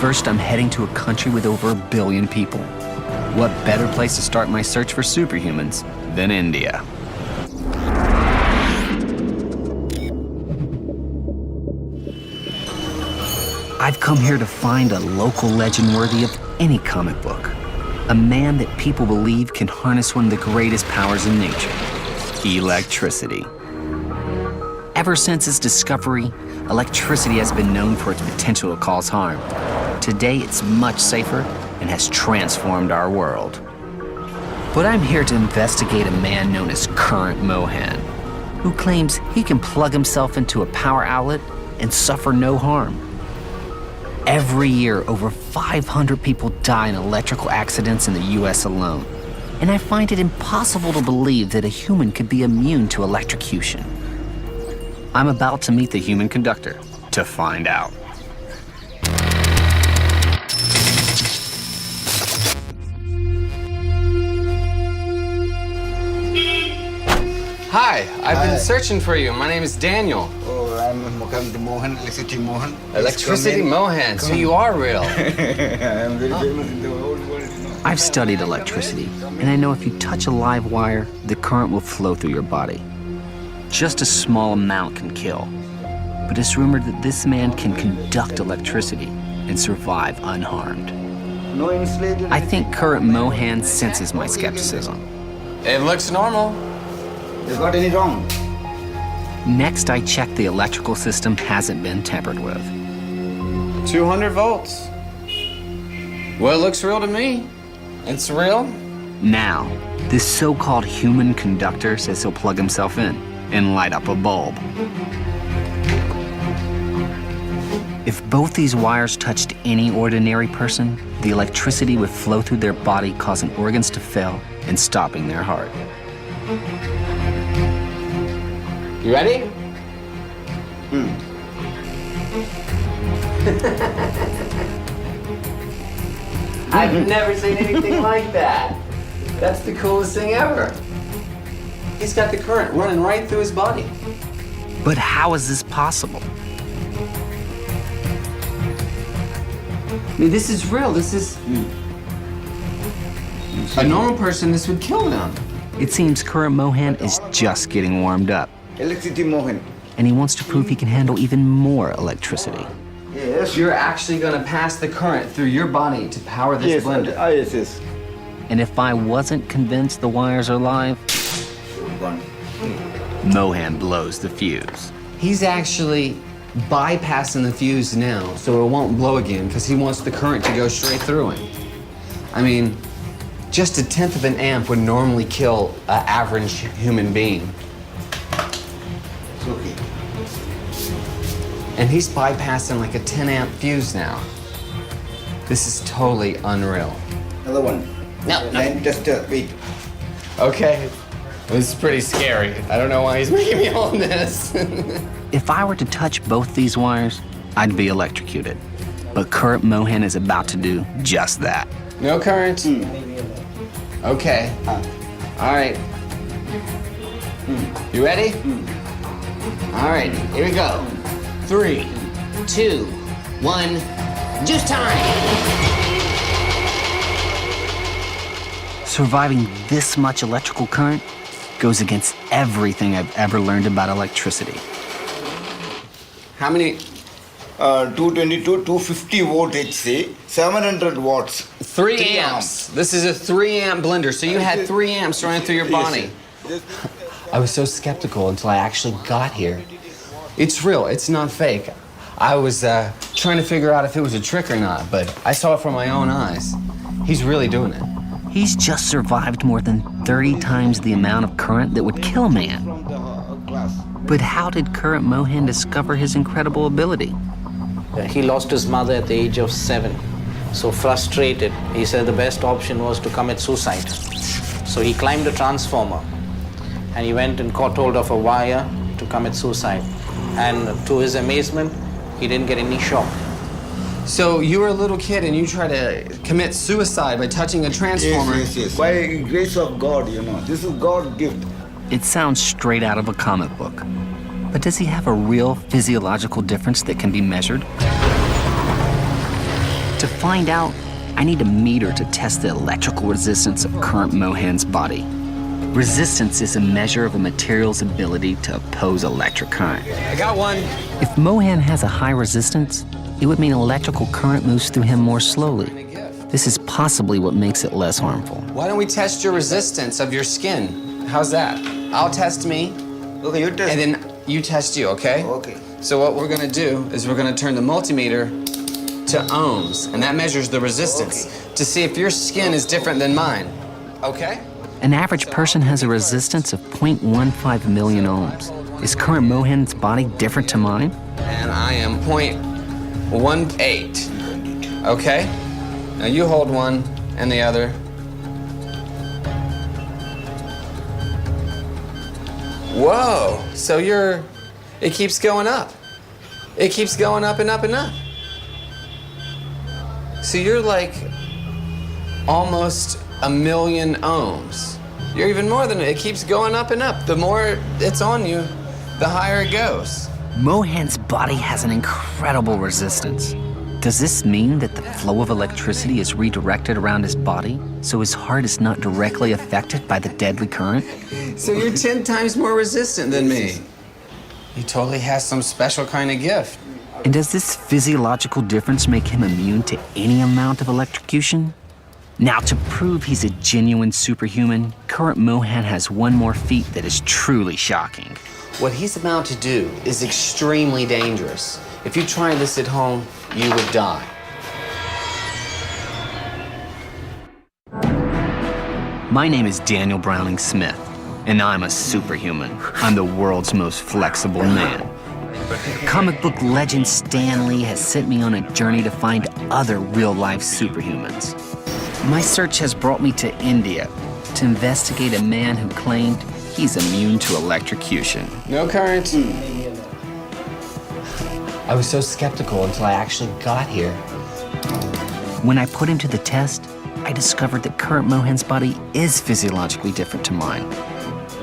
First, I'm heading to a country with over 1 billion people. What better place to start my search for superhumans than India? I've come here to find a local legend worthy of any comic book. A man that people believe can harness one of the greatest powers in nature, electricity. Ever since its discovery, electricity has been known for its potential to cause harm. Today, it's much safer and has transformed our world. But I'm here to investigate a man known as Current Mohan, who claims he can plug himself into a power outlet and suffer no harm. Every year, over 500 people die in electrical accidents in the US alone. And I find it impossible to believe that a human could be immune to electrocution. I'm about to meet the human conductor to find out. Hi, I've been searching for you. My name is Daniel. Oh, I'm Mohan, Electricity Mohan. Electricity Mohan, so you are real. I'm very famous in the whole world, you know. I've studied electricity, and I know if you touch a live wire, the current will flow through your body. Just a small amount can kill. But it's rumored that this man can conduct electricity and survive unharmed. No insulated. I think Current Mohan senses my skepticism. It looks normal. There's not any wrong. Next, I check the electrical system hasn't been tampered with. 200 volts. Well, it looks real to me. It's real. Now, this so-called human conductor says he'll plug himself in and light up a bulb. If both these wires touched any ordinary person, the electricity would flow through their body, causing organs to fail and stopping their heart. You ready? I've never seen anything like that. That's the coolest thing ever. He's got the current running right through his body. But how is this possible? I mean, this is real. This is... A normal person, this would kill them. It seems Current Mohan is just getting warmed up, Electricity Mohan. and he wants to prove he can handle even more electricity. Yes. You're actually going to pass the current through your body to power this Yes, blender. yes, yes. And if I wasn't convinced the wires are live, One. Mohan blows the fuse. He's actually bypassing the fuse now, so it won't blow again, because he wants the current to go straight through him. I mean, just 1/10 of an amp would normally kill an average human being. It's okay. And he's bypassing like a 10 amp fuse now. This is totally unreal. Another one. No, no. Line tester, wait. Okay, this is pretty scary. I don't know why he's making me hold this. If I were to touch both these wires, I'd be electrocuted. But Current Mohan is about to do just that. No current? Okay. All right. You ready? All right, here we go. 3, 2, 1, juice time! Surviving this much electrical current goes against everything I've ever learned about electricity. How many? 222, 250 volt HC, 700 watts. 3 3 amps. This is a 3 amp blender, so you had 3 amps running through your body. Yes. I was so skeptical until I actually got here. It's real, it's not fake. I was trying to figure out if it was a trick or not, but I saw it from my own eyes. He's really doing it. He's just survived more than 30 times the amount of current that would kill a man. From the glass. But how did Current Mohan discover his incredible ability? He lost his mother at the age of 7. So frustrated, he said the best option was to commit suicide. So he climbed a transformer and he went and caught hold of a wire to commit suicide. And to his amazement, he didn't get any shock. So you were a little kid and you tried to commit suicide by touching a transformer. Yes, yes, yes. By grace of God, you know. This is God's gift. It sounds straight out of a comic book. But does he have a real physiological difference that can be measured? To find out, I need a meter to test the electrical resistance of current Mohan's body. Resistance is a measure of a material's ability to oppose electric current. I got one. If Mohan has a high resistance, it would mean electrical current moves through him more slowly. This is possibly what makes it less harmful. Why don't we test your resistance of your skin? How's that? I'll test me, Okay, you test. and then you test you, okay? Okay. So what we're gonna do is we're gonna turn the multimeter to ohms, and that measures the resistance to see if your skin is different than mine, okay? An average person has a resistance of 0.15 million ohms. Is current Mohan's body different to mine? And I am 0.18, okay? Now you hold one and the other. Whoa, so it keeps going up. It keeps going up and up and up. So you're like almost 1 million ohms. You're even more than it. It keeps going up and up. The more it's on you, the higher it goes. Mohan's body has an incredible resistance. Does this mean that the flow of electricity is redirected around his body, so his heart is not directly affected by the deadly current? So you're 10 times more resistant than me. He totally has some special kind of gift. And does this physiological difference make him immune to any amount of electrocution? Now, to prove he's a genuine superhuman, current Mohan has one more feat that is truly shocking. What he's about to do is extremely dangerous. If you try this at home, you would die. My name is Daniel Browning Smith, and I'm a superhuman. I'm the world's most flexible man. Comic book legend Stan Lee has sent me on a journey to find other real-life superhumans. My search has brought me to India to investigate a man who claimed he's immune to electrocution. No current. I was so skeptical until I actually got here. When I put him to the test, I discovered that current Mohan's body is physiologically different to mine.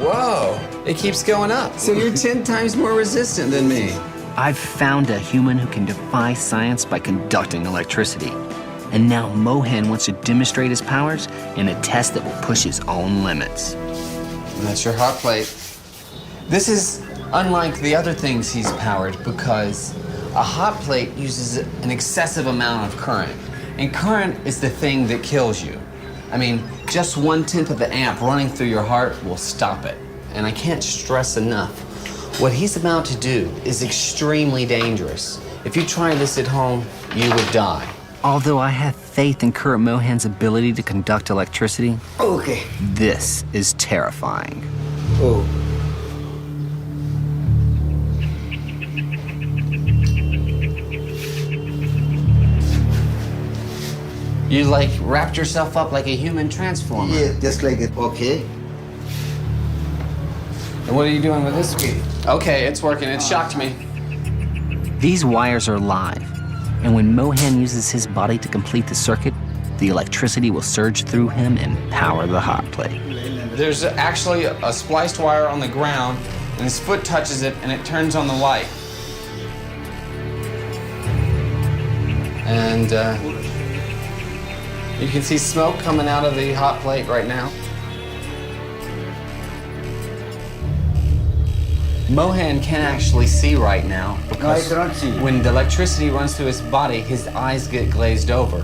Whoa, it keeps going up. So you're 10 times more resistant than me. I've found a human who can defy science by conducting electricity. And now Mohan wants to demonstrate his powers in a test that will push his own limits. And that's your hot plate. This is unlike the other things he's powered because a hot plate uses an excessive amount of current. And current is the thing that kills you. I mean, just 1/10 of the amp running through your heart will stop it. And I can't stress enough, what he's about to do is extremely dangerous. If you try this at home, you would die. Although I have faith in current Mohan's ability to conduct electricity, Okay. this is terrifying. Oh. You like wrapped yourself up like a human transformer. Yeah, just like it. Okay. And what are you doing with this? Okay, it's working. It shocked me. These wires are live, and when Mohan uses his body to complete the circuit, the electricity will surge through him and power the hot plate. There's actually a spliced wire on the ground, and his foot touches it, and it turns on the light. And you can see smoke coming out of the hot plate right now. Mohan can actually see right now because No, I cannot see. when the electricity runs through his body, his eyes get glazed over.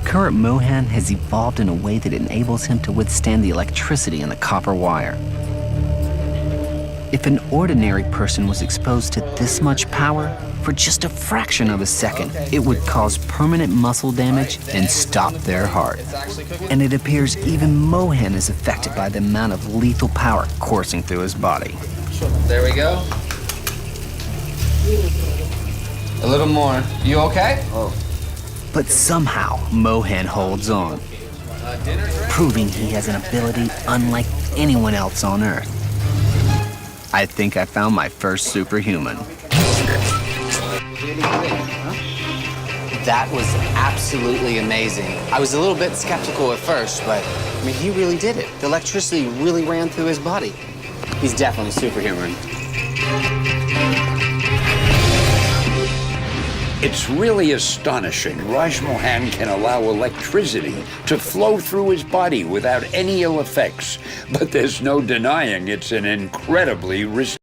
Current Mohan has evolved in a way that enables him to withstand the electricity in the copper wire. If an ordinary person was exposed to this much power for just a fraction of a second, it would cause permanent muscle damage and stop their heart. And it appears even Mohan is affected by the amount of lethal power coursing through his body. There we go. A little more. You okay? Oh. But somehow, Mohan holds on, proving he has an ability unlike anyone else on Earth. I think I found my first superhuman. That was absolutely amazing. I was a little bit skeptical at first, but I mean, he really did it. The electricity really ran through his body. He's definitely superhuman. It's really astonishing. Raj Mohan can allow electricity to flow through his body without any ill effects. But there's no denying it's an incredibly risky